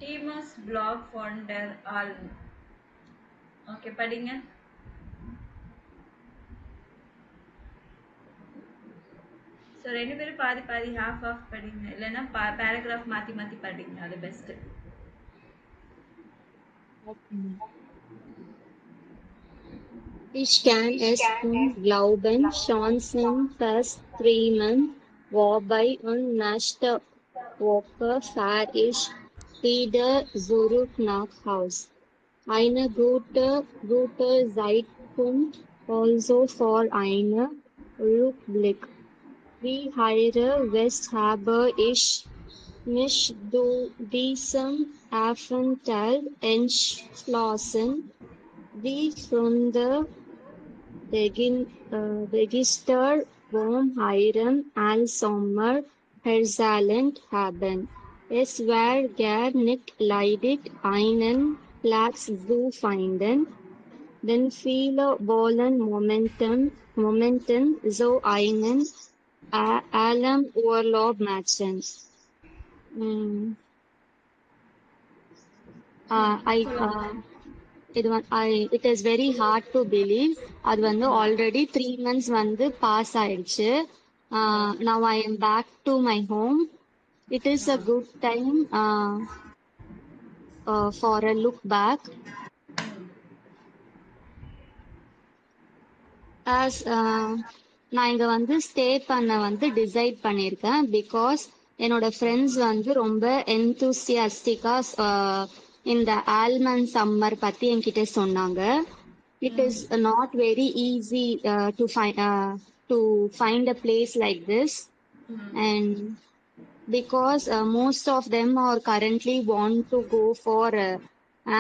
Timus blog founder Alm. Okay படிங்க. So 2 பேரும் பாதி பாதி ஹாஃப் ஆஃப் படிங்க, இல்லைன்னா பேராகிராஃப் மாற்றி மாற்றி படிங்க, அது best. Ich kann es glauben, schon sind fast 3 Months vorbei und nächste Woche fahre ich wieder zurück nach Haus. Eine gute Zeitpunkt also für einen Rückblick. Wie heute West habe ich mich zu diesem Aufenthalt entschlossen, wie von der Register Baumheiren als Sommer erzählt haben. Es war gar nicht leicht, einen Platz zu finden, denn viele wollen momentan so einen Urlaub machen. It is very hard to believe. அது வந்து already 3 months வந்து pass ஆயிடுச்சு. Now I am back to my home. It is a good time for a look back. As நான் இங்க வந்து stay பண்ண வந்து decide பண்ணியிருக்கேன் பிகாஸ் என்னோட ஃப்ரெண்ட்ஸ் வந்து ரொம்ப என்தூசியாஸ்டிக்கா இந்த ஆல்மண்ட் சம்மர் பத்தி என்கிட்ட சொன்னாங்க. It is not very easy to find a place like this, and because most of them are currently want to go for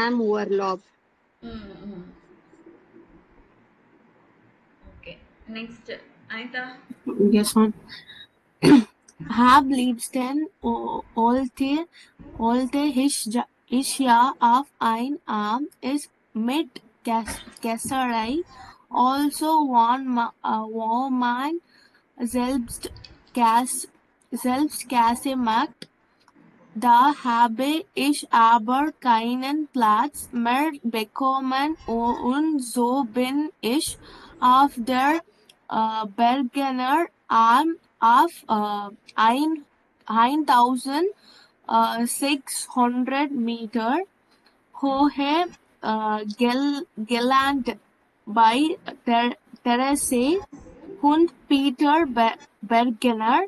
am Urlaub. Okay, next Anitha. Yes, ma'am. Have Liebsten Olte Hisja of ein Arm is mit Gesserei, also one woman selbst gemacht. Da habe ich aber keinen Platz mehr bekommen und so bin ich auf der Bergener Alm auf 1600 Meter hohe gelandet bei Therese und Peter Bergener.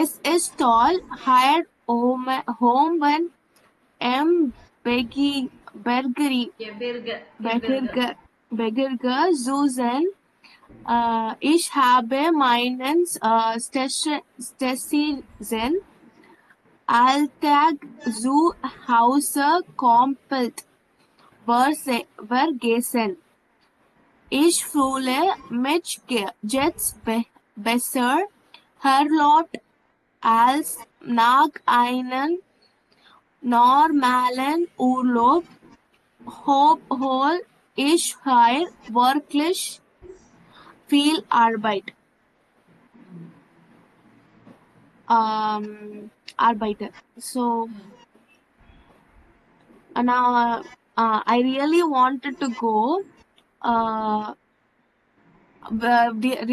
Es ist toll, hier oben im Berge zu sein. Ich habe meinen Station Alltag zu Hause komplett vergessen. Ich fühle mich jetzt besser herlot als nach einem normalen Urlaub. Hol ich hier wirklich viel Arbeit. Arbeit. So now I really wanted to go.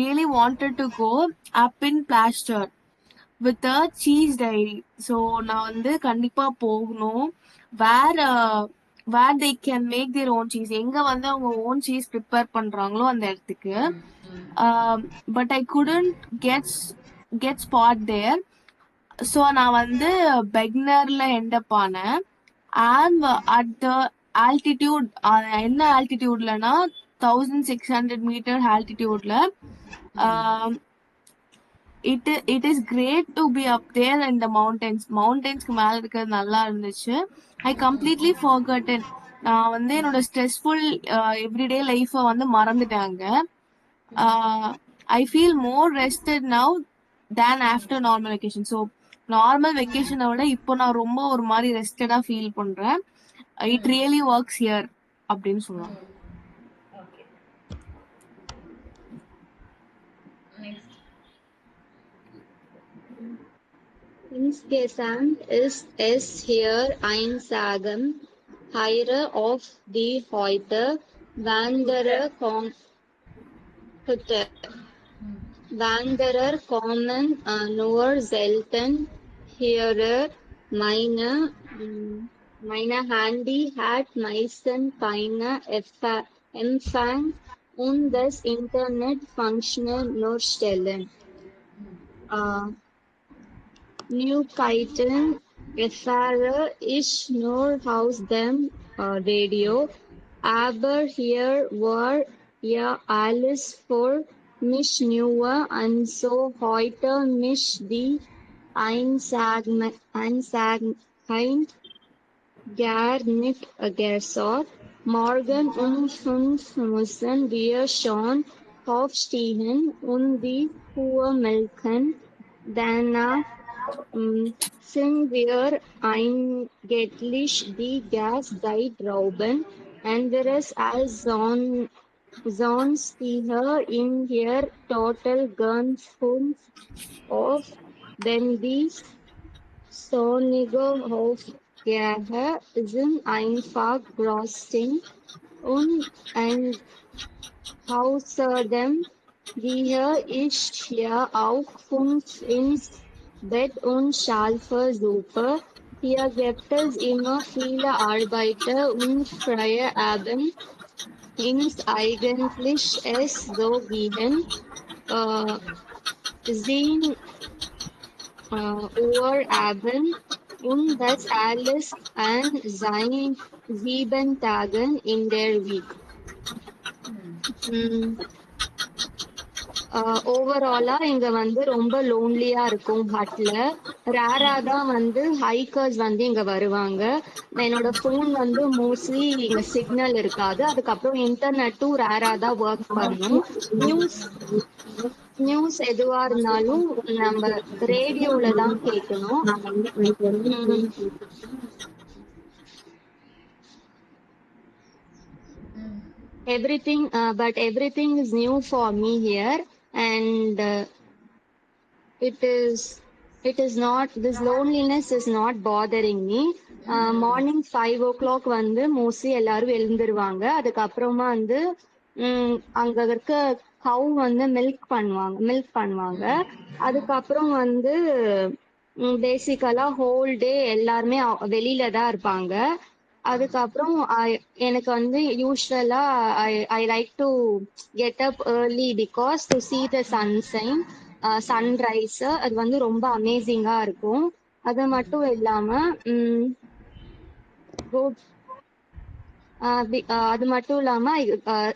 Really wanted to go up in Plaster with a cheese dairy. So நான் வந்து கண்டிப்பா போகணும். Where they can make their own cheese. எங்க வந்து அவங்க own cheese prepare பண்றாங்களோ அந்த இடத்துக்கு. But I couldn't get spot there. So நான் வந்து பெக்னர்ல end up ஆனேன். I'm at the altitude, என்ன altitudeலனா 1600 meter altitudeல. It is great to be up there in the மவுண்டன்ஸ்க்கு மேல இருக்கிறது நல்லா இருந்துச்சு. I completely forgotten. நான் வந்து என்னோட ஸ்ட்ரெஸ்ஃபுல் எவ்ரிடே லைஃபை வந்து மறந்துட்டாங்க. I feel more rested now than after normal vacation. So normal வெக்கேஷனை விட இப்போ நான் ரொம்ப ஒரு மாதிரி ரெஸ்டடா ஃபீல் பண்றேன். இட் ரியலி ஒர்க்ஸ் ஹியர் அப்படின்னு சொல்லலாம். Insgesamt ist es hier ein Sagen, Heire auf die heute Hütte. Wanderer kommen nur selten hierher. Meine Handy hat meistens keine Empfang und das Internet funktioniert nur selten. Neuigkeiten erfahre ich nur aus dem Radio, aber hier war ja alles für mich neu und so heute mich die Einsamkeit gar nicht gestört. Morgen um 5 müssen wir schon aufstehen und die Kuh melken. Danach sind wir eigentlich die Gaszeit rauben, anderes als sonst hier in hier total ganz fünf auf, denn die sonnige Hofgärte sind einfach großing und ein außerdem gehe ich ja auch 5 ins Bett und schlafe super. Hier gibt es immer viele Arbeiter und freie Abend. Ins eigentlich es so gehen. 10 Uhr Abend und das alles an seinen 7 Tagen in der Week. ஓவராலா இங்க வந்து ரொம்ப லோன்லியா இருக்கும் ஹட்ல. ரேரா தான் வந்து hikers வந்து இங்க வருவாங்க. என்னோட போன் வந்து மோஸ்ட்லி இங்க சிக்னல் இருக்காது. அதுக்கப்புறம் இன்டர்நெட்டும் ரேரா தான் ஒர்க் பண்ணும். நியூஸ் எதுவா இருந்தாலும் நம்ம ரேடியோல தான் கேட்கணும். But everything is new for me here, and it is not, this loneliness is not bothering me. Morning 5 o'clock வந்து மோஸ்ட்லி எல்லாரும் எழுந்துருவாங்க. அதுக்கப்புறமா வந்து அங்க இருக்க கவு வந்து மில்க் பண்ணுவாங்க. அதுக்கப்புறம் வந்து பேசிக்கலா ஹோல் டே எல்லாருமே வெளியில தான் இருப்பாங்க. அதுக்கப்புறம் எனக்கு வந்து யூஸ்வலா I like to get up early because to see the sunrise. அது வந்து ரொம்ப அமேசிங்கா இருக்கும். அது மட்டும் இல்லாம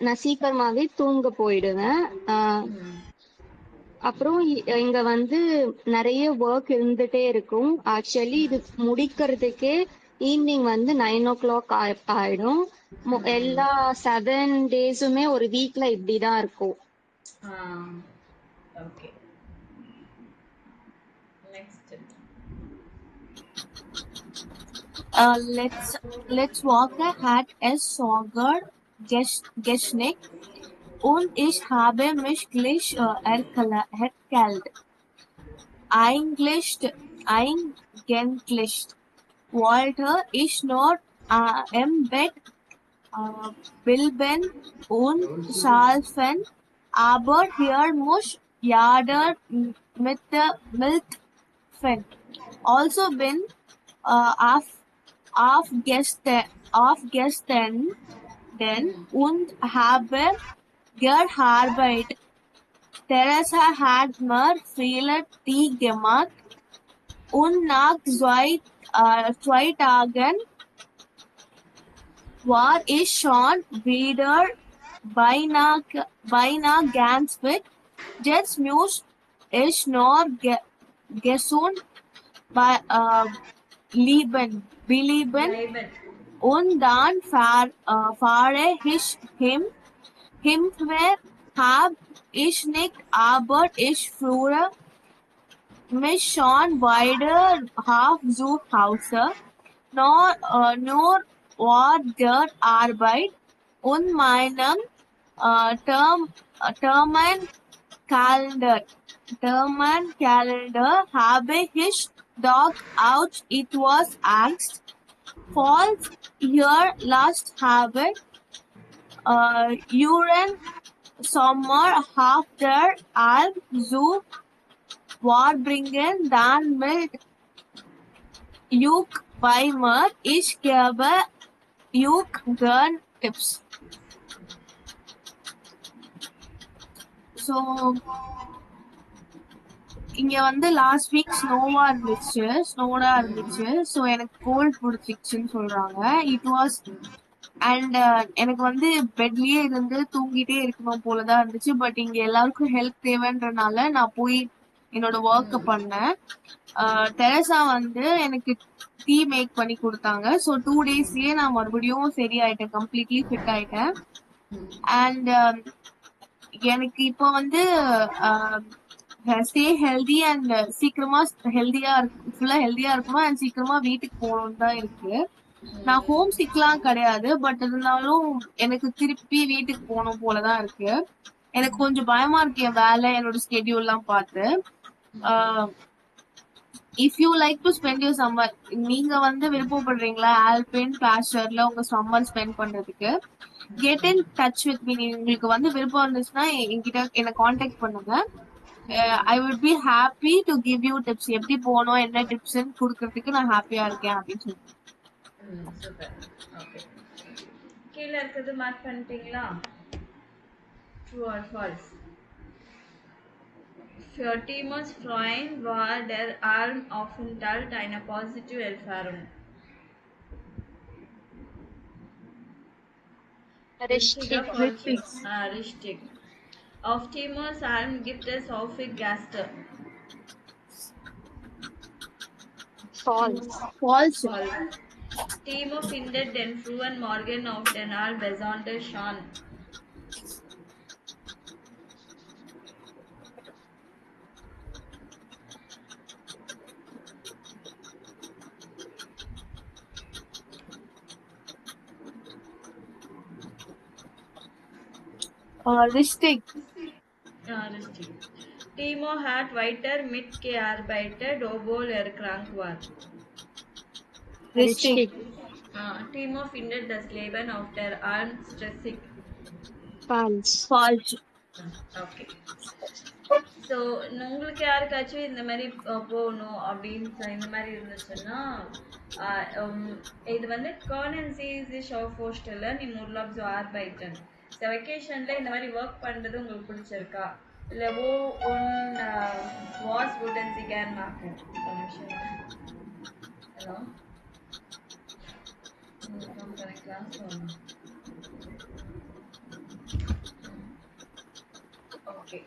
நான் சீக்கிரமாவே தூங்க போயிடுவேன். அப்புறம் இங்க வந்து நிறைய ஒர்க் இருந்துட்டே இருக்கும். ஆக்சுவலி இது முடிக்கிறதுக்கே ஈவினிங் வந்து 9 o'clock ஆயிடும். எல்லா 7 டேஸுமே ஒரு வீக்ல இப்படிதான் இருக்கும். Okay, next. Let's walk hat es Sorger Geschnick und ich habe mich gleich erkältet. Eigentlich wollte ich nur im Bett bilben und schlafen, aber hier muss jeder mit der Milch finden. Also bin aufgestanden und habe gearbeitet. Teresa hat mir viele Tee gemacht und nach 2 Tagen war ich schon wieder beinahe ganz fit. Jetzt muss ich nur gesund bleiben und dann fahre ich hinterher hab ich nicht, aber ich führe mich schon weiter zu Hause. Nur war der Arbeit und meinem Terminkalender habe ich Dog, ouch, it was asked. False, here, last habit. Urine, summer, half der, alp, zoo, Warbringen, Dan Mild, Juk, Weimer, Ich gebe, Juk, Gern, Tips. So, இங்க வந்து last week ஸ்னோவா இருந்துச்சு so எனக்கு gold பிடிச்சிச்சுன்னு சொல்றாங்க. It was and எனக்கு வந்து பெட்லயே இருந்து தூங்கிட்டே இருக்கணும் போலதான் இருந்துச்சு. பட் இங்க எல்லாருக்கும் ஹெல்ப் தேவைன்றனால நான் போய் என்னோட ஒர்க்கை பண்ணேன். தெரசா வந்து எனக்கு டீ மேக் பண்ணி கொடுத்தாங்க. ஸோ 2 daysலயே நான் மறுபடியும் சரியாயிட்டேன், கம்ப்ளீட்லி ஃபிட் ஆயிட்டேன். அண்ட் எனக்கு இப்போ வந்து ஸ்டே ஹெல்தி அண்ட் சீக்கிரமா ஃபுல்லா ஹெல்தியா இருக்கணும் அண்ட் சீக்கிரமா வீட்டுக்கு போகணும்னு தான் இருக்கு. நான் ஹோம் சிக்லாம் கிடையாது, பட் இருந்தாலும் எனக்கு திருப்பி வீட்டுக்கு போகணும் போலதான் இருக்கு. எனக்கு கொஞ்சம் பயமா இருக்கு என் வேலை, என்னோட ஸ்கெடியூல் எல்லாம் பார்த்து. If you like to spend your summer, நீங்க வந்து விருப்பப்படுறீங்களா ஆல்பின் பிளாஸ்டர்ல உங்க சம்மர் ஸ்பெண்ட் பண்றதுக்கு, get in touch with me. உங்களுக்கு வந்து விருப்பம் இருந்துச்சுன்னா என்கிட்ட என்ன காண்டாக்ட் பண்ணுங்க. I would be happy to give you tips. எப்படி போகணும், என்ன டிப்ஸ்ன்னு கொடுக்கறதுக்கு நான் ஹாப்பியா இருக்கேன் அப்படின்னு சொல்லிட்டு. சூப்பர். ஓகே, கீழே இருக்கிறது மார்க் பண்ணிட்டீங்களா? True or false? Für Timos Freund war der Armaufenthalt eine positive Erfahrung. Richtig. Auf Timos Arm gibt es häufig Gäste. False. Timo findet den frühen Morgen auf den Arm besonders schön. Richtig. Timo hat weiter mitgearbeitet, obwohl er krank war. Richtig. Timo findet das Leben auf der Alm stressig. False. Okay. So உங்களுக்கு யாருக்காச்சும் இந்த மாதிரி போகணும் அப்படின்னு இந்த மாதிரி இருந்துச்சுன்னா, இது வந்து கார்னன்சி ஷாப் ஹோஸ்டலில் நீ முர்லாப் ஜோ ஆர்பைட்டன். ஸோ வெக்கேஷனில் இந்த மாதிரி ஒர்க் பண்ணுறது உங்களுக்கு பிடிச்சிருக்கா? இல்லை ஒன் வாஸ் வுடன் கேன் மார்க்கெட். ஹலோ, கிளாஸ் போகணும். Okay.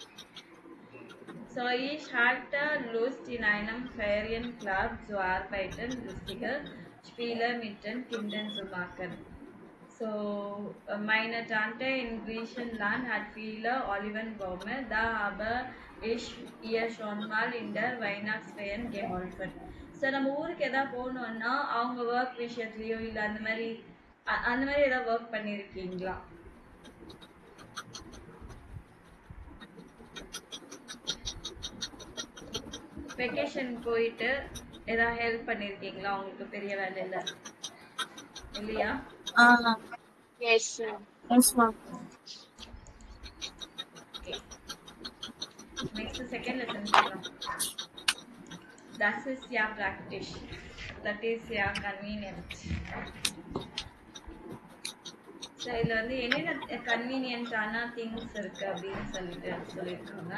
So ich hatte Lust in einem Ferienclub zu arbeiten, lustige Spiele mit den Kindern zu machen. So meine Tante in Griechenland hat viele Olivenbäume, da habe ich ihr schon mal in der Weihnachtsferien geholfen. So நம்ம ஊருக்கு எதாவது போகணும்னா அவங்க work விஷயத்துலையோ இல்லை அந்த மாதிரி ஏதாவது work பண்ணியிருக்கீங்களா? வெக்கேஷன் போயிட்டு ஏதாவது ஹெல்ப் பண்ணிருக்கீங்களா உங்களுக்கு பெரிய வேலையில? இல்லையா? Yes, sir. Yes, ma'am. Okay. Next, second lesson பார்க்கலாம். Das ist ja praktisch. That is ja convenient. So இதில் வந்து என்னென்ன கன்வீனியன்ட்டான திங்ஸ் இருக்குது அப்படின்னு சொல்லியிருக்காங்க.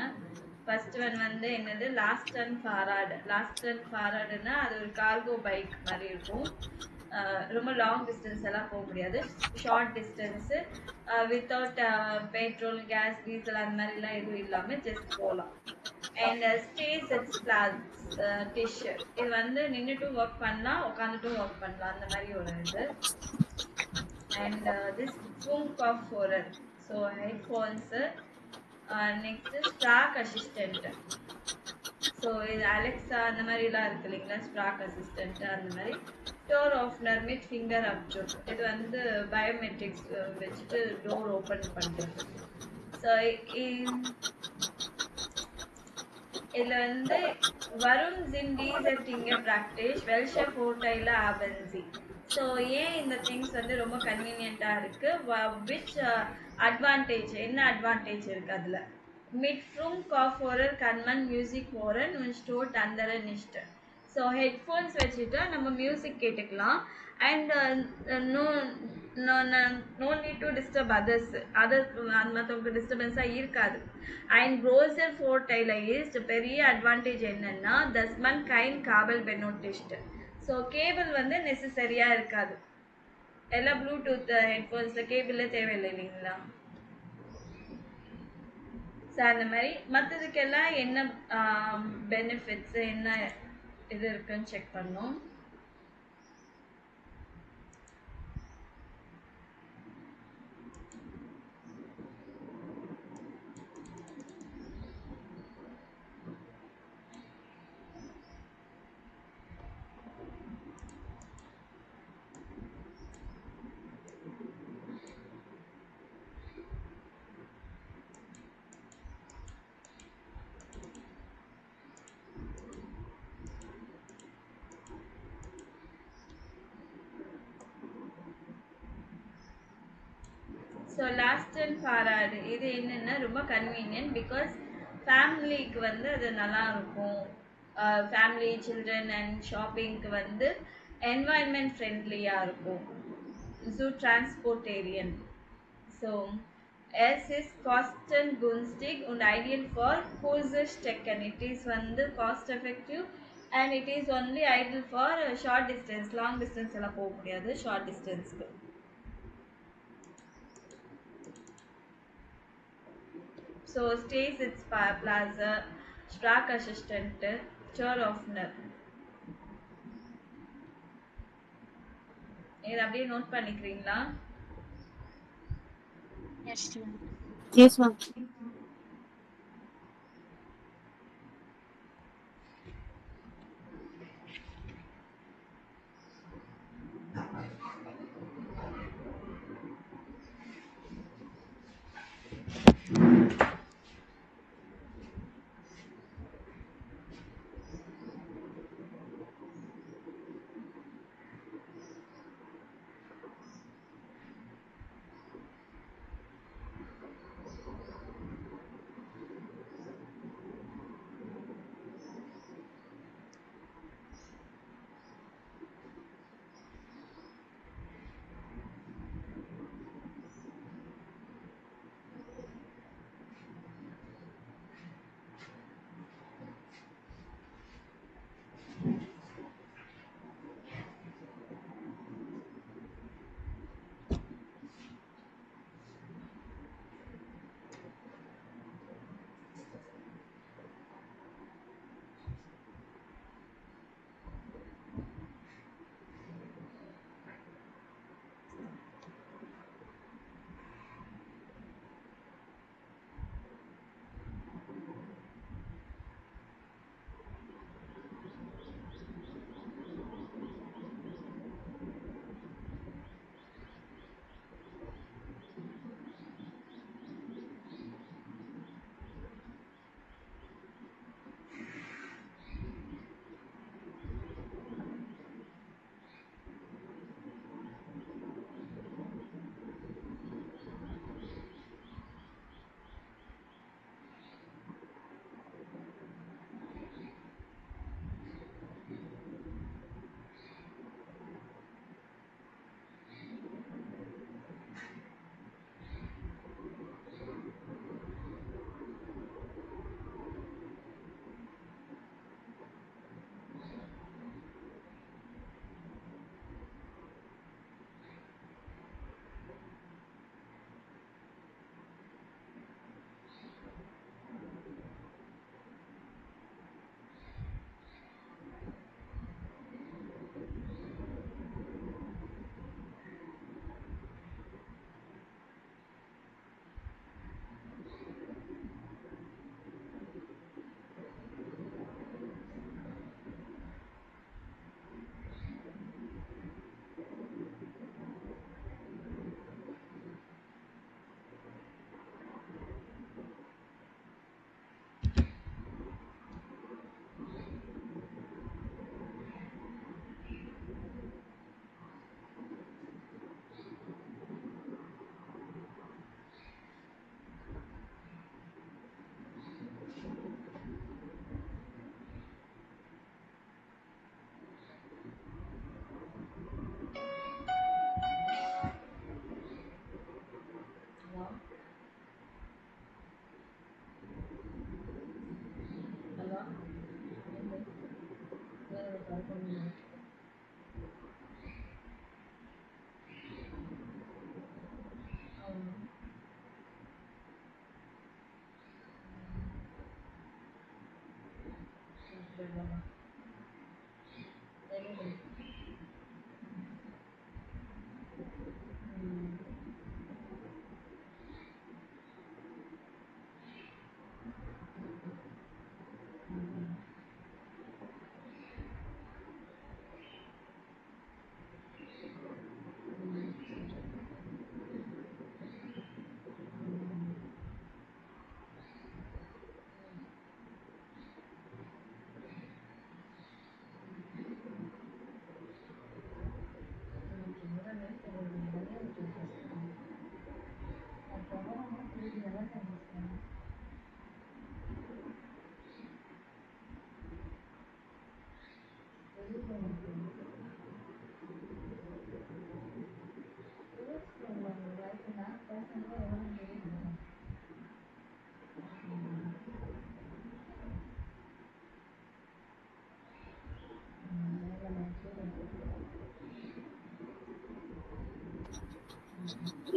ஃபர்ஸ்ட் ஒன் வந்து என்னது, லாஸ்ட் அண்ட் ஃபார்வர்டுனா அது ஒரு கார்கோ பைக் மாதிரி இருக்கும். ரொம்ப லாங் டிஸ்டன்ஸ் எல்லாம் போக முடியாது, short distance without petrol case diesel அந்த மாதிரிலாம் எதுவும் இல்லாமல் ஜஸ்ட் போகலாம். And stay it's plus dish, இது வந்து நின்றுட்டும் ஒர்க் பண்ணலாம், உட்காந்துட்டும் ஒர்க் பண்ணலாம், அந்த மாதிரி ஒரு இது. அண்ட் திஸ் ஃபுங்க் ஆஃப் ஃபோரர், ஸோ ஹெட்ஃபோன்ஸு. நெக்ஸ்ட்டு ஸ்ப்ராக் அசிஸ்டண்ட். ஸோ இது அலெக்ஸா அந்த மாதிரிலாம் இருக்குது இல்லைங்களா, ஸ்ப்ராக் அசிஸ்டண்ட்டு அந்த மாதிரி. டோர் ஓப்பனர் வித் ஃபிங்கர் அப்சூட், இது வந்து பயோமெட்ரிக்ஸ் வச்சுட்டு டோர் ஓப்பன் பண்ணுறது. ஸோ இதுல வந்து Varun sind diese Dinge praktisch, welche Vorteile haben sie? So ஏன் இந்த திங்ஸ் வந்து ரொம்ப கன்வீனியண்டா இருக்கு, விச் அட்வான்டேஜ், என்ன அட்வான்டேஜ் இருக்கு அதுல. Mit Frum Kopfhörer kann man Musik hören und stört andere nicht. So headphones வச்சுட்டு நம்ம மியூசிக் கேட்டுக்கலாம். And no no need to disturb others, மற்றவங்களுக்கு டிஸ்டர்பன்ஸாக இருக்காது. அண்ட் ப்ரோசர் ஃபோர்டைல இஸ்ட் பெரிய அட்வான்டேஜ் என்னன்னா தஸ்மன் கைன் காபல் பெனோட்டிஸ்ட். ஸோ கேபிள் வந்து நெசசரியாக இருக்காது. எல்லாம் ப்ளூடூத் ஹெட்ஃபோன்ஸில் கேபிளே தேவையில்லை இல்லைங்களா. ஸோ அந்த மாதிரி மற்றதுக்கெல்லாம் என்ன பெனிஃபிட்ஸு என்ன இது இருக்குன்னு செக் பண்ணோம். ஸோ லாஸ்ட் அண்ட் ஃபாராடு இது என்னென்னா ரொம்ப கன்வீனியன்ட், பிகாஸ் ஃபேமிலிக்கு வந்து அது நல்லா இருக்கும். ஃபேமிலி சில்ட்ரன் அண்ட் ஷாப்பிங்க்கு வந்து என்வாயன்மெண்ட் ஃப்ரெண்ட்லியாக இருக்கும். ஸோ டிரான்ஸ்போர்ட்டேரியன். So es ist kostengünstig und ideal for Kurzstrecken. It is வந்து cost effective and it is only ideal for short distance. Long distance எல்லாம் போக முடியாது, short distanceக்கு. ஸோ ஸ்டேஸ் இட்ஸ் பிளாசா, ஸ்ட்ராக் அசிஸ்டன்ட்டு, சோர் ஆஃப்னர். இதை அப்படியே நோட் பண்ணிக்கிறீங்களா? Yes, ma'am.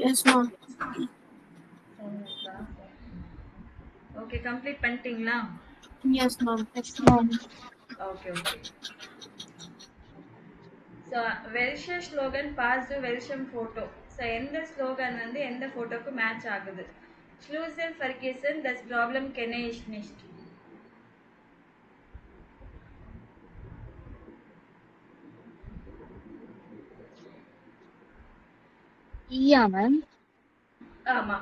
Yes, ma'am. Okay complete பண்ணிட்டீங்களா? Yes, ma'am. Yes ma'am. Okay okay. So வெல்ஷம் ஸ்லோகன் பாசிட்டிவ் வெல்ஷம் ஃபோட்டோ. ஸோ எந்த ஸ்லோகன் வந்து எந்த ஃபோட்டோக்கு மேட்ச் ஆகுது? Schlüssel vergessen, das Problem kenne ich nicht. ஈயா மேம். ஆமா.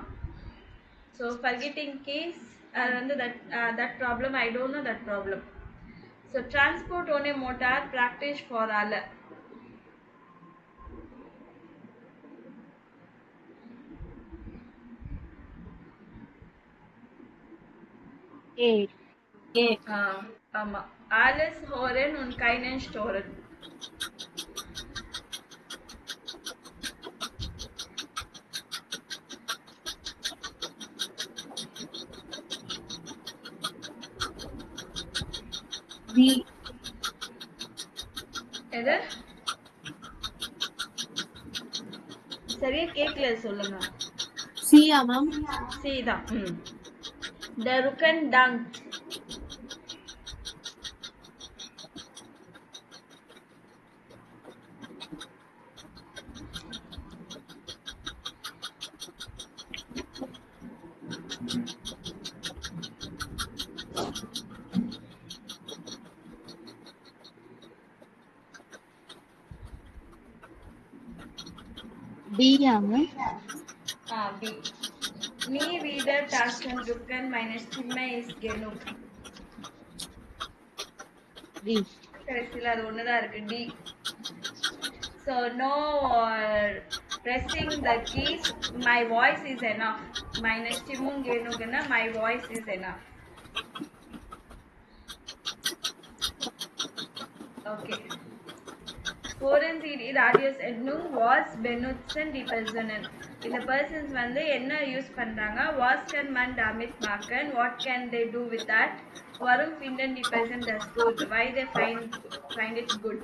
ஸோ forgetting keys அது வந்து that problem I don't know that problem. So transport on a motor practice for all. A. A. ஆமா. Alles hören und keinen stören. B. எது? சரியா கேட்கல சொல்லுங்க. C, ma'am. C தான். The Rücken Dank. பியா ma'am. B. Nie wieder Taschen Rücken, meine Stimme ist genug. D. கடைசியில் அது ஒன்று தான் இருக்கு. D. So no pressing the keys, my voice is enough. Meine Stimmung genugனா my voice is enough. Okay. Foreign CD radius Endung was benutzen die Personen. இந்த persons வந்து என்ன use பண்றாங்க? Was can man damit machen? What can they do with that? Warum finden die Person das gut? Why they find it good?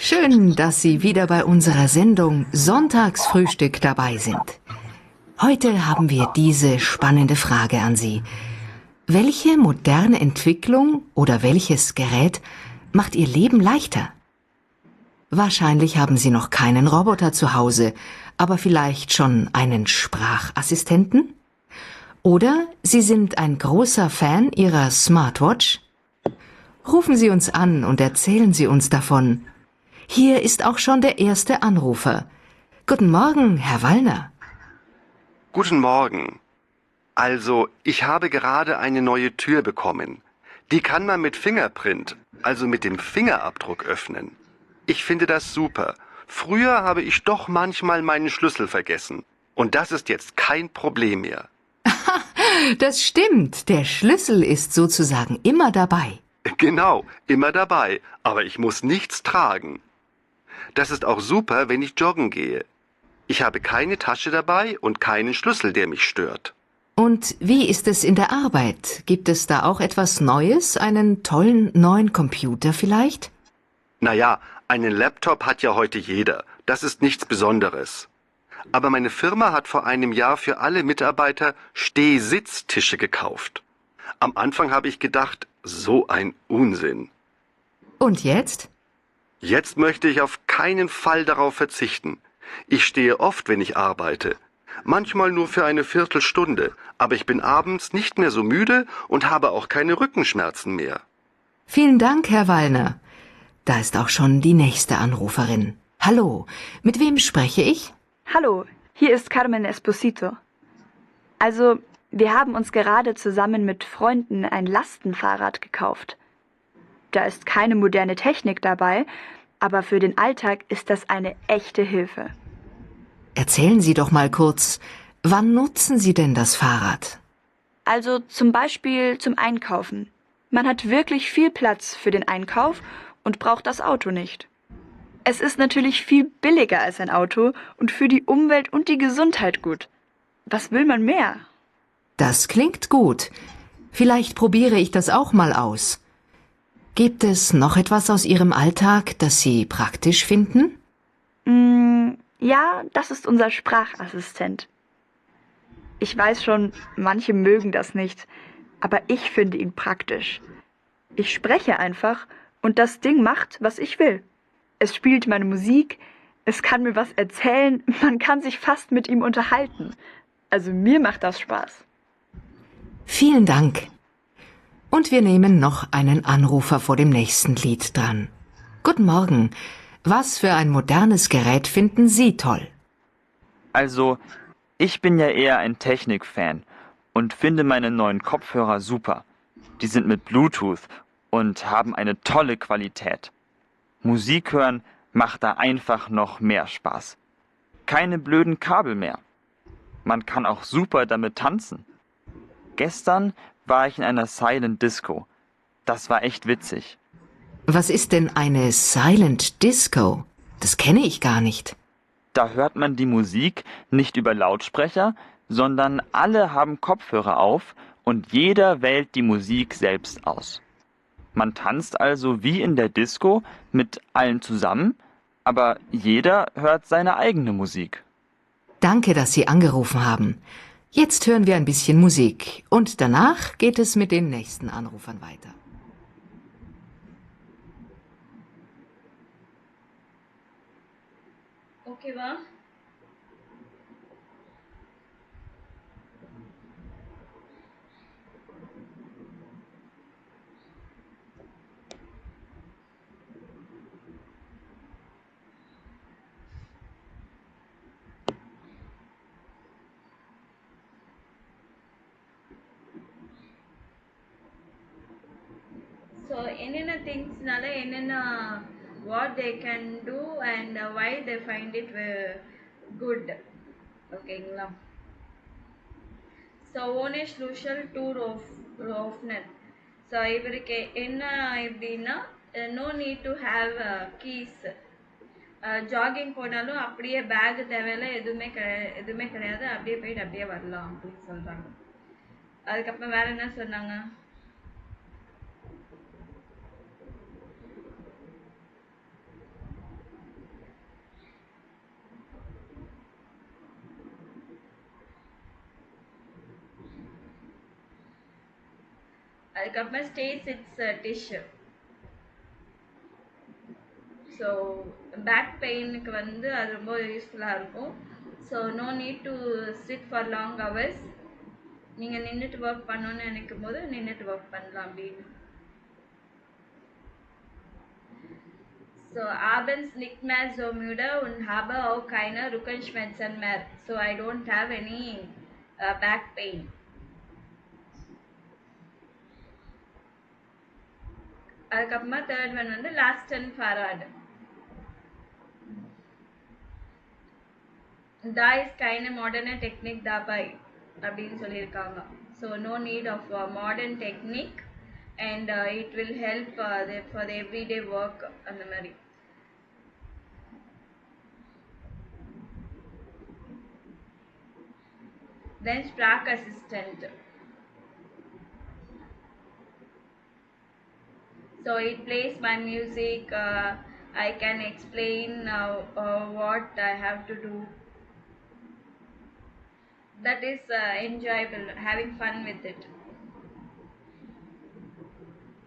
Schön, dass Sie wieder bei unserer Sendung Sonntagsfrühstück dabei sind. Heute haben wir diese spannende Frage an Sie. Welche moderne Entwicklung oder welches Gerät macht Ihr Leben leichter? Wahrscheinlich haben Sie noch keinen Roboter zu Hause, aber vielleicht schon einen Sprachassistenten? Oder Sie sind ein großer Fan Ihrer Smartwatch? Rufen Sie uns an und erzählen Sie uns davon. Hier ist auch schon der erste Anrufer. Guten Morgen, Herr Wallner. Guten Morgen. Also, ich habe gerade eine neue Tür bekommen. Die kann man mit Fingerprint, also mit dem Fingerabdruck öffnen. Ich finde das super. Früher habe ich doch manchmal meinen Schlüssel vergessen. Und das ist jetzt kein Problem mehr. Das stimmt, der Schlüssel ist sozusagen immer dabei. Genau, immer dabei. Aber ich muss nichts tragen. Das ist auch super, wenn ich joggen gehe. Ich habe keine Tasche dabei und keinen Schlüssel, der mich stört. Und wie ist es in der Arbeit? Gibt es da auch etwas Neues? Einen tollen neuen Computer vielleicht? Naja, einen Laptop hat ja heute jeder. Das ist nichts Besonderes. Aber meine Firma hat vor einem Jahr für alle Mitarbeiter Steh-Sitz-Tische gekauft. Am Anfang habe ich gedacht, so ein Unsinn. Und jetzt? Jetzt möchte ich auf keinen Fall darauf verzichten. Ich stehe oft, wenn ich arbeite. Manchmal nur für eine Viertelstunde, aber ich bin abends nicht mehr so müde und habe auch keine Rückenschmerzen mehr. Vielen Dank, Herr Wallner. Da ist auch schon die nächste Anruferin. Hallo, mit wem spreche ich? Hallo, hier ist Carmen Esposito. Also, wir haben uns gerade zusammen mit Freunden ein Lastenfahrrad gekauft. Da ist keine moderne Technik dabei, aber für den Alltag ist das eine echte Hilfe. Erzählen Sie doch mal kurz, wann nutzen Sie denn das Fahrrad? Also zum Beispiel zum Einkaufen. Man hat wirklich viel Platz für den Einkauf und braucht das Auto nicht. Es ist natürlich viel billiger als ein Auto und für die Umwelt und die Gesundheit gut. Was will man mehr? Das klingt gut. Vielleicht probiere ich das auch mal aus. Gibt es noch etwas aus Ihrem Alltag, das Sie praktisch finden? Ja, das ist unser Sprachassistent. Ich weiß schon, manche mögen das nicht, aber ich finde ihn praktisch. Ich spreche einfach und das Ding macht, was ich will. Es spielt meine Musik, es kann mir was erzählen, man kann sich fast mit ihm unterhalten. Also mir macht das Spaß. Vielen Dank. Und wir nehmen noch einen Anrufer vor dem nächsten Lied dran. Guten Morgen. Was für ein modernes Gerät finden Sie toll? Also, ich bin ja eher ein Technik-Fan und finde meine neuen Kopfhörer super. Die sind mit Bluetooth und haben eine tolle Qualität. Musik hören macht da einfach noch mehr Spaß. Keine blöden Kabel mehr. Man kann auch super damit tanzen. Gestern war ich in einer Silent Disco. Das war echt witzig. Was ist denn eine Silent Disco? Das kenne ich gar nicht. Da hört man die Musik nicht über Lautsprecher, sondern alle haben Kopfhörer auf und jeder wählt die Musik selbst aus. Man tanzt also wie in der Disco mit allen zusammen, aber jeder hört seine eigene Musik. Danke, dass Sie angerufen haben. Jetzt hören wir ein bisschen Musik und danach geht es mit den nächsten Anrufern weiter. Okay, wa? So என்னென்ன திங்ஸ்னால என்னென்ன what they can do and why they find it good. ஓகேங்களா? So ஓனேஷ் லூஷல் டூர் ரோஃப்னர். So இவருக்கு என்ன எப்படின்னா no need to have keys. Jogging போனாலும் அப்படியே பேக் தேவையில்ல, எதுவுமே கிடையாது, அப்படியே போயிட்டு அப்படியே வரலாம் அப்படின்னு சொல்கிறாங்க. அதுக்கப்புறம் வேற என்ன சொன்னாங்க? அதுக்கப்புறம் ஸ்டேட்ஸ் இட்ஸ் டிஷ்யூ. ஸோ பேக் பெயினுக்கு வந்து அது ரொம்ப யூஸ்ஃபுல்லாக இருக்கும். So no need to sit for long hours. நீங்கள் நின்றுட்டு ஒர்க் பண்ணணுன்னு நினைக்கும் போது நின்றுட்டு ஒர்க் பண்ணலாம் அப்படின்னு. So abends nicht mehr so müde und habe auch keine Rückenschmerzen mehr. So I don't have any back pain. அதுக்கப்புறமா தேர்ட் ஒன் வந்து last and forward. Da ist keine moderne Technik dabei அப்படின்னு சொல்லியிருக்காங்க. So no need of modern technique and it will help for the everyday work அந்த மாதிரி. Then Sprach Assistant. So it plays my music. I can explain what I have to do. That is enjoyable, having fun with it.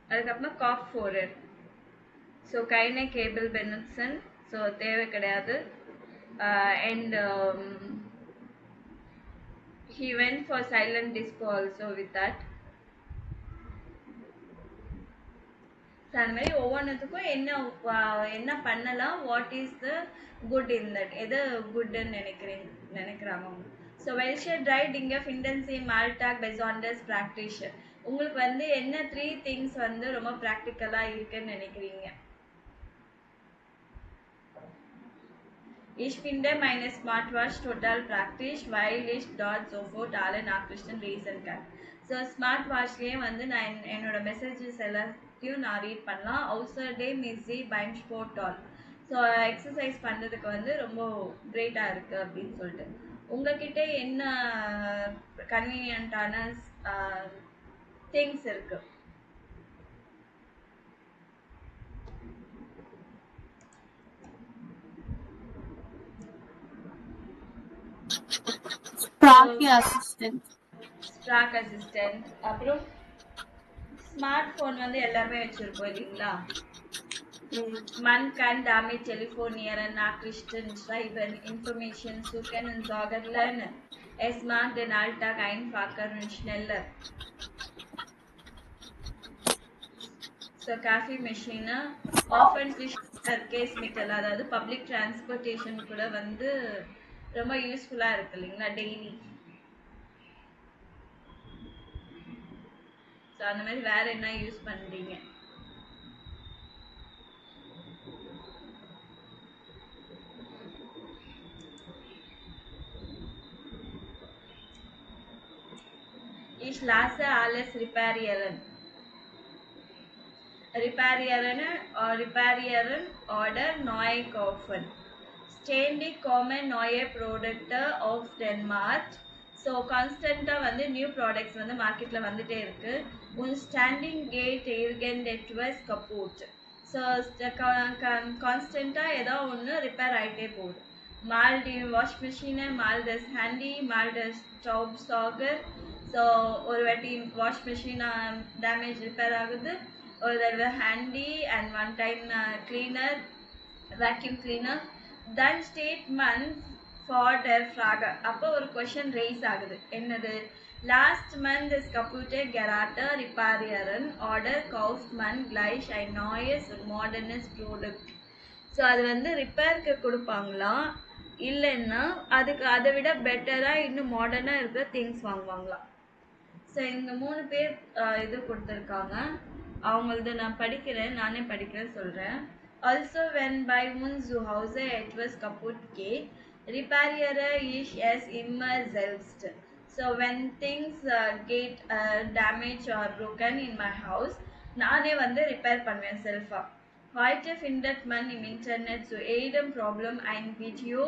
அதுக்கப்புறம் காப் ஃபோரர். So கைனே கேபிள் பெனட்சன். So தேவை கிடையாது. And he went for silent disco also with that. So அந்த மாதிரி ஒவ்வொன்றுத்துக்கும் என்ன பண்ணலாம், what is the good in that, எது குட்ன்னு நினைக்கிறாங்க அவங்க. ஸோ வெல்ஷர் ட்ரைட் இங்கே ஃபிண்டன்சி மால்டாக் பெசாண்டஸ் ப்ராக்டிஷர். உங்களுக்கு வந்து என்ன 3 திங்ஸ் வந்து ரொம்ப ப்ராக்டிக்கலாக இருக்குன்னு நினைக்கிறீங்க? Ich finde meine Smartwatch total praktisch, weil ich dort sofort alle Nachrichten lesen kann. So smart வாட்ச்லேயே வந்து நான் என்னோட மெசேஜஸ் எல்லாத்தையும் நான் ரீட் பண்ணலாம். außerdem ist sie beim Sport toll. So exercise பண்ணுறதுக்கு வந்து ரொம்ப கிரேட்டாக இருக்குது அப்படின்னு சொல்லிட்டு. உங்ககிட்ட என்ன கன்வீனியன்ட்டான திங்ஸ் இருக்குது? Sprach Assistant. Sprach Assistant. அப்புறம் ஸ்மார்ட் ஃபோன் வந்து எல்லாருமே வச்சிருப்போம் இல்லைங்களா? Man kann damit telefonieren, Nachrichten schreiben, Informationen suchen und Sorgen lernen. Es macht den Alltag einfacher und schneller. So Kaffee machine, öffentlich Verkehrsmittel, அதாவது பப்ளிக் டிரான்ஸ்போர்ட்டேஷன் கூட வந்து ரொம்ப யூஸ்ஃபுல்லாக இருக்கு இல்லைங்களா டெய்லி. ஸோ அந்த மாதிரி வேற என்ன யூஸ் பண்ணுறீங்க? Ich lasse alles reparieren. Reparieren oder neu kaufen. Ständig kommen neue Produkte auf den Markt. So கான்ஸ்டண்ட்டாக வந்து நியூ ப்ராடக்ட்ஸ் வந்து மார்க்கெட்டில் வந்துகிட்டே இருக்குது. உன் ஸ்டாண்டிங் கேட் etwas kaputt. ஸோ கான்ஸ்டண்ட்டாக ஏதோ ஒன்று ரிப்பேர் ஆகிட்டே போகுது. மால் டி வாஷ் மிஷினு, மால் டஸ் ஹேண்டி, மால் டஸ் ஸ்டவ் சாகர். ஸோ ஒரு வாட்டி வாஷ் மிஷின் டேமேஜ் ரிப்பேர் ஆகுது, ஒரு தடவை ஹேண்டி, and one time cleaner, vacuum cleaner. தென் ஸ்டேட்மெண்ட் ஃபார் டர் ஃப்ராகர். அப்போ ஒரு கொஷின் ரைஸ் ஆகுது. என்னது? லாஸ்ட் மந்த் இஸ் கம்ப்யூட்டர் கெராட்டர் ரிப்பேரியரன் ஆர்டர் கவுஃப் மந்த் கிளைஷ் ஐ நாய்ஸ் மாடர்னஸ் ப்ராடக்ட். ஸோ அது வந்து ரிப்பேருக்கு கொடுப்பாங்களா, இல்லைன்னா அதுக்கு அதை விட பெட்டராக இன்னும் மாடர்னாக இருக்கிற திங்ஸ் வாங்குவாங்களா? ஸோ இங்கே 3 பேர் இது கொடுத்துருக்காங்க. அவங்களது நான் நானே படிக்கிறேன் சொல்கிறேன். Also wenn bei uns zu Hause etwas kaputt geht, repariere ich es immer selbst. So when things get damaged or broken in my house, நானே வந்து ரிப்பேர் பண்ணுவேன் செல்ஃபா. Heute findet man im Internet zu jedem Problem ein Video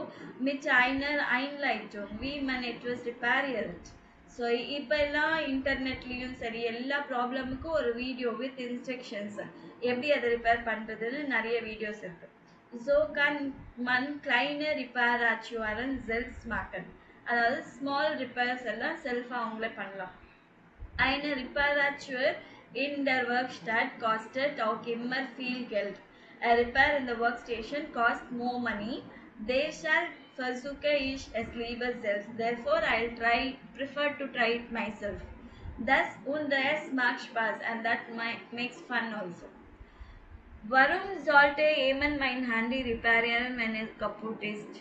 mit einer Einleitung, wie man etwas repariert. So இப்போ எல்லாம் இன்டர்நெட்லேயும் சரி எல்லா ப்ராப்ளமுக்கும் ஒரு video with instructions, எப்படி அதை ரிப்பேர் பண்ணுறதுன்னு நிறைய வீடியோஸ் இருக்குது. ஸோ கன் மன் கிளைனர் ரிப்பேர் ஆச்சுவாரன் செல்ஸ் மார்க்கன், அதாவது ஸ்மால் ரிப்பேர்ஸ் எல்லாம் செல்ஃபாக அவங்களே பண்ணலாம். Eine Reparatur in der Werkstatt kostet auch immer viel Geld. A repair in the workstation costs more money. Deshalb versuche ich es lieber selbst. Therefore, prefer to try it myself. Und es macht Spaß and that makes fun also. Warum sollte jemand mein Handy reparieren wenn es kaputt ist?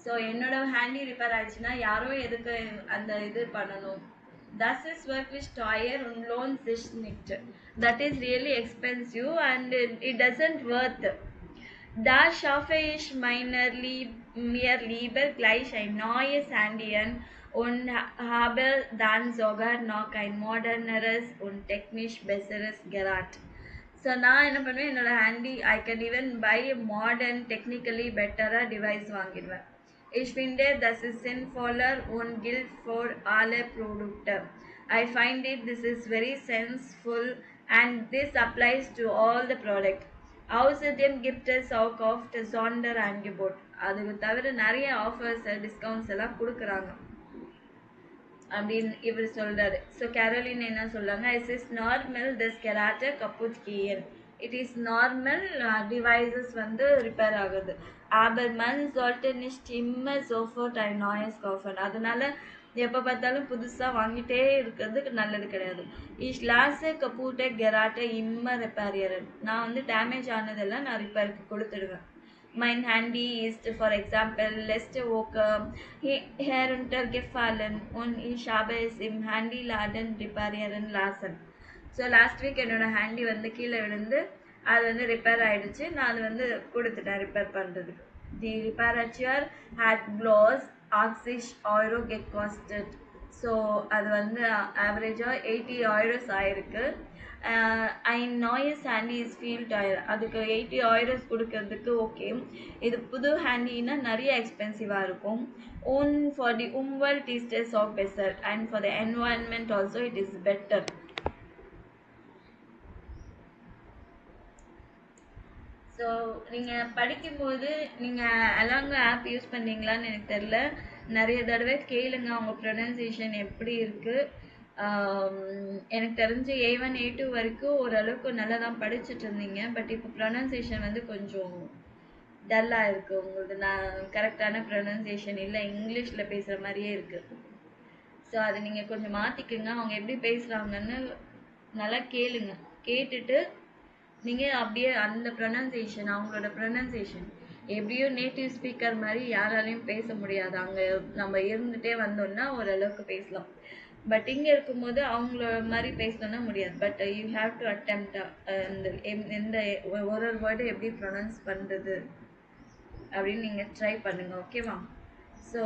So என்னோட handy repair ஆயிடுச்சுன்னா யாரோ எதுக்கு அந்த இது பண்ணணும்? Das ist wirklich teuer und lohnt sich nicht. That is really expensive and it doesn't worth. Da schaffe ich mir lieber gleich ein neues Handy und habe dann sogar noch ein moderneres und technisch besseres Gerät. So நான் என்ன பண்ணுவேன், என்னோடய ஹேண்டி I can even buy modern technically பெட்டராக device வாங்கிடுவேன். Ich finde, das ist sinnvoller und gilt für alle Produkte. I find it this is very sensible and this applies to all the product. Außerdem gibt es auch oft Sonderangebot. அதுக்கு தவிர நிறைய offers discounts எல்லாம் கொடுக்குறாங்க அப்படின்னு இவர் சொல்றாரு. So Caroline என்ன சொல்றாங்க, இட் இஸ் நார்மல் திஸ் கெராட்டே கப்புட் கியன். இட் இஸ் நார்மல் டிவைசஸ் வந்து ரிப்பேர் ஆகுது. aber man sollte nicht immer sofort ein neues kaufen. அதனால எப்போ பார்த்தாலும் புதுசாக வாங்கிட்டே இருக்கிறது நல்லது கிடையாது. ich lasse kaputte Geräte immer reparieren. நான் வந்து டேமேஜ் ஆனதெல்லாம் நான் ரிப்பேருக்கு கொடுத்துடுவேன். Mein Handy ist, for example, letzte Woche heruntergefallen und ich habe es im Handyladen reparieren lassen. So last week என்னோட ஹேண்டி வந்து கீழே விழுந்து அது வந்து ரிப்பேர் ஆகிடுச்சு. நான் அது வந்து கொடுத்துட்டேன் ரிப்பேர் பண்ணுறதுக்கு. தி ரிப்பேரச்சர் ஹேட் க்ளோஸ் 80 euro get costed. ஸோ அது வந்து ஆவரேஜாக 80 euros ஆயிருக்கு. ein neues Handy is viel teuer. அதுக்கு 80 euros கொடுக்கறதுக்கு ஓகே. இது புது ஹேண்டினா நிறைய எக்ஸ்பென்சிவாக இருக்கும். und for the Umwelt is it auch besser and for the environment also it is better. So நீங்கள் படிக்கும்போது நீங்கள் அலாங்க ஆப் யூஸ் பண்ணுறீங்களான்னு எனக்கு தெரில. நிறைய தடவை கேளுங்க அவங்க ப்ரொனன்சியேஷன் எப்படி இருக்குது. எனக்கு தெரிஞ்சு A1 A2 வரைக்கும் ஓரளவுக்கு நல்லா தான் படிச்சுட்டு இருந்தீங்க. பட் இப்போ ப்ரொனன்சியேஷன் வந்து கொஞ்சம் டல்லாக இருக்குது உங்களுக்கு. நான் கரெக்டான ப்ரொனன்சியேஷன் இல்லை, இங்கிலீஷில் பேசுகிற மாதிரியே இருக்குது. ஸோ அதை நீங்கள் கொஞ்சம் மாற்றிக்குங்க. அவங்க எப்படி பேசுகிறாங்கன்னு நல்லா கேளுங்க. கேட்டுட்டு நீங்கள் அப்படியே அந்த ப்ரொனன்சியேஷன், அவங்களோட ப்ரொனன்சியேஷன் எப்படியோ நேட்டிவ் ஸ்பீக்கர் மாதிரி யாராலையும் பேச முடியாது. அங்கே நம்ம இருந்துகிட்டே வந்தோம்னா ஓரளவுக்கு பேசலாம். பட் இங்கே இருக்கும்போது அவங்கள மாதிரி பேசணும்னா முடியாது. But you have to attempt எந்த ஒரு வேர்டு எப்படி ப்ரொனவுன்ஸ் பண்ணுறது அப்படின்னு நீங்கள் ட்ரை பண்ணுங்கள். ஓகேவா? So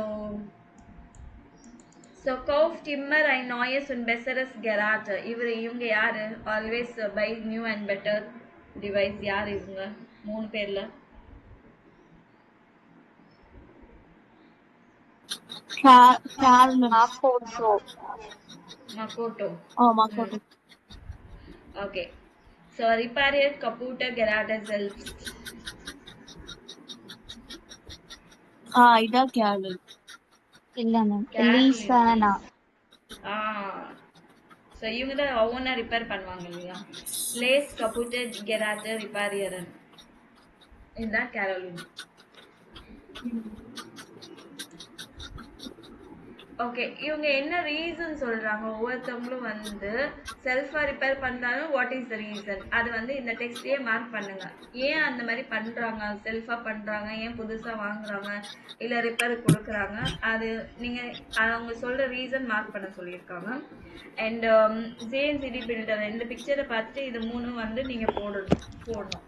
kauft immer ein neues und besseres Gerät. இவங்க யார்? Always buy new and better device. யார் இவங்க 3 பேரில்? Makoto. Oh, Makoto. Okay. So repariert kaputte Geräte selbst. இதான் கேரல். இல்ல மேம், லீசானா. ஸோ இவங்க தான் ஓனா ரிப்பேர் பண்ணுவாங்க இல்லையா? லேஸ் கப்புட்டே கெராட்டே ரிப்பேரியரன். இதுதான் கேரோலின். ஓகே, இவங்க என்ன ரீசன் சொல்றாங்க? ஒவ்வொருத்தவங்களும் வந்து செல்ஃபா ரிப்பேர் பண்றாலும் வாட் இஸ் த ரீசன் அது வந்து இந்த டெக்ஸ்ட்லயே மார்க் பண்ணுங்க. ஏன் அந்த மாதிரி பண்றாங்க, செல்ஃபா பண்றாங்க, ஏன் புதுசா வாங்குறாங்க, இல்ல ரிப்பேர் கொடுக்குறாங்க, அது நீங்க அவங்க சொல்ற ரீசன் மார்க் பண்ண சொல்லியிருக்காங்க. அண்ட் ஜேஎன்சிடி பில்டர் இந்த பிக்சரை பார்த்துட்டு இது 3 வந்து நீங்க போடணும்.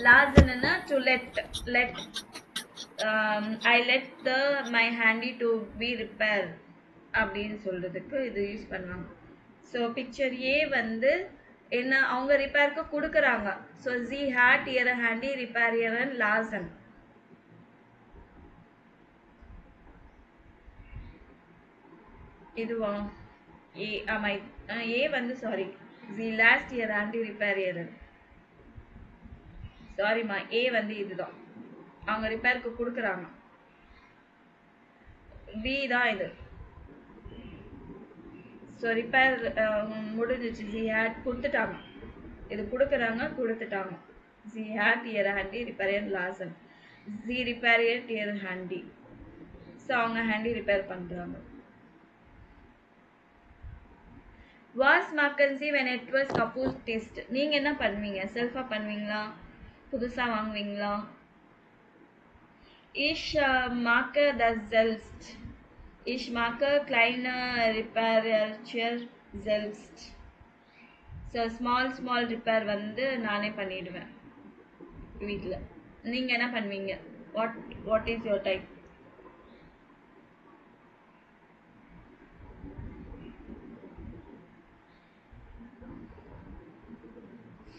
லாசன்னா to let I let my handy to be repair அப்படின்னு சொல்றதுக்கு இது யூஸ் பண்ணுவாங்க. ஸோ பிக்சர் ஏ வந்து என்ன, அவங்க ரிப்பேருக்கு கொடுக்குறாங்க. ஸோ ஜி ஹேட் இயர் ஹேண்டி ரிப்பேரியரன் லாசன். இதுவா ஏ? ஆமா, ஏ வந்து சாரி, ஜி லாஸ்ட் இயர் ஹேண்டி ரிப்பேரியரன். சாரிம்மா, ஏ வந்து இதுதான், அவங்க ரிப்பேருக்கு கொடுக்குறாங்க. பி தான் இது. ஸோ ரிப்பேர் முடிஞ்சிச்சு. ஜி ஹேட் கொடுத்துட்டாங்க, இது கொடுத்துட்டாங்க. ஜி ஹேட் இயர் ஹேண்டி ரிப்பேரியர் லாசன். ஜி ரிப்பேரியர் இயர் ஹேண்டி. ஸோ அவங்க ஹேண்டி ரிப்பேர் பண்ணுறாங்க. வாஸ் மாக்கன்சி வென் இட் வாஸ் கப்பூஸ் டெஸ்ட். நீங்கள் என்ன பண்ணுவீங்க? செல்ஃபாக பண்ணுவீங்களா, புதுசாக வாங்குவீங்களா? Ich mache das selbst. Ich mache kleine Reparatur selbst. So small repair வந்து நானே பண்ணிடுவேன் வீட்டில். நீங்க என்ன பண்ணுவீங்க? What is your type?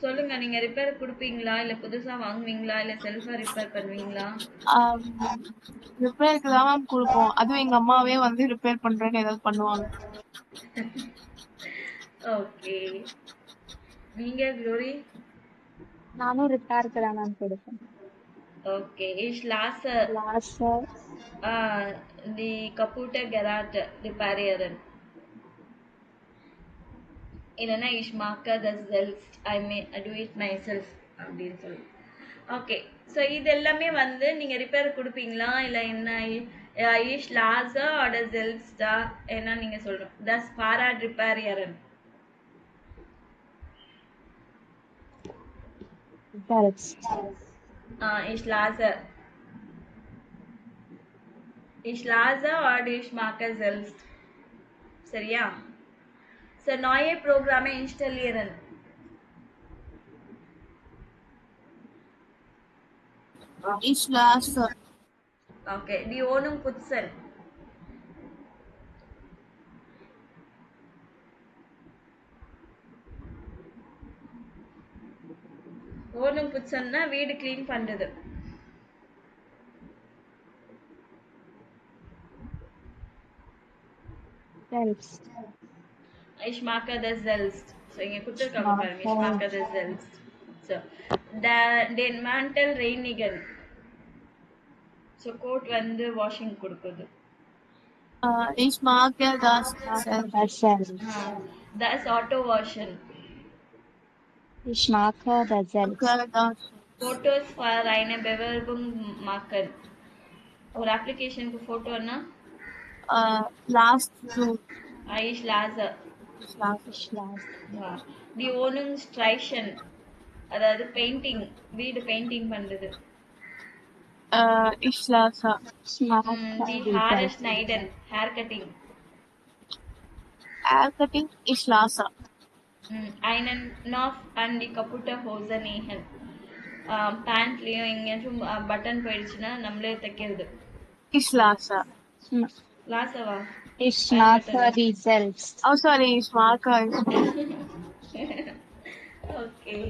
சொல்லுங்க, நீங்க ரிப்பேர் குடுப்பீங்களா? இல்ல புதுசா வாங்குவீங்களா? இல்ல செல்ஃபா ரிப்பேர் பண்ணுவீங்களா? ரிப்பேருக்கு தான் மேம் கொடுப்போம். அதுவும் எங்க அம்மாவே வந்து ரிப்பேர் பண்றேன்னு ஏதாவது பண்ணுவாங்க. ஓகே. நீங்க க்ளோரி? நானும் ரிப்பேருக்கு தான் மேம் கொடுப்பேன். Okay, ich lasse last die kaputte Geräte reparieren. இல்லைன்னா ich mache das selbst. I do it myself அப்படின்னு சொல்லி. ஓகே, ஸோ இது எல்லாமே வந்து நீங்க ரிப்பேர் கொடுப்பீங்களா இல்லை என்ன? ich lasse oder selbst என்ன நீங்க சொல்றோம்? Das Fahrrad reparieren. Ich lasse. Ich lasse oder ich mache selbst. சரியா? So, neue Programme installieren. Ich lasse. Okay, die Wohnung putzen. Wohnung putzen வீடு க்ளீன் பண்றது. Ich mache das selbst. So, இங்க கொடுத்திருக்காங்க பாருங்க. Ich mache das selbst. So, den Mantel reinigen. So, coat வந்து washing கொடுக்குது. Ich mache das selbst. Das Auto waschen. Ich mache das selbst. Fotos für eine Bewerbung machen. ஒரு அப்ளிகேஷனுக்கு போட்டோன்னா Last June. Ich lasse. Die Wohnung streichen. அதாவது painting, வீடு painting பண்றது. Ich lasse. Die Haare schneiden, hair cutting. Hair cutting, ich lasse. Einen Knopf an die kaputte Hose nähen. பேண்ட்லயும் எங்கேயாச்சும் button போயிடுச்சுன்னா நம்மளே தைக்கிறது. Ich lasse. லாசவா? Ich mache die selbst. Oh sorry, ich mache. Okay.